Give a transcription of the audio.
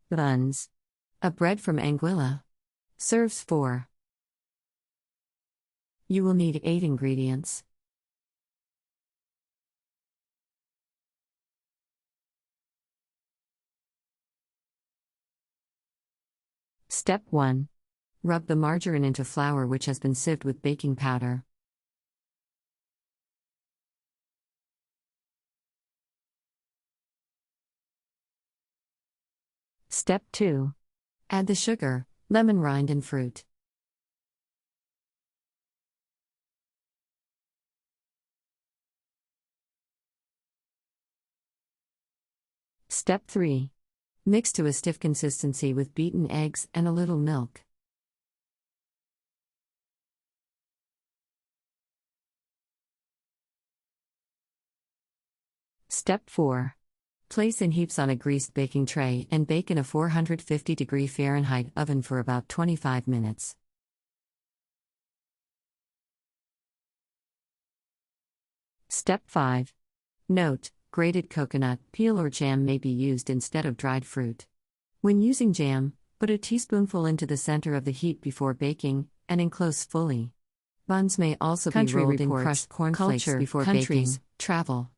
Buns. A bread from Anguilla. Serves 4. You will need 8 ingredients. Step 1. Rub the margarine into flour which has been sieved with baking powder. Step 2. Add the sugar, lemon rind and fruit. Step 3. Mix to a stiff consistency with beaten eggs and a little milk. Step 4. Place in heaps on a greased baking tray and bake in a 450° Fahrenheit oven for about 25 minutes. Step 5. Note: grated coconut, peel or jam may be used instead of dried fruit. When using jam, put a teaspoonful into the center of the heap before baking, and enclose fully. Buns may also be rolled in crushed cornflakes before baking. Travel.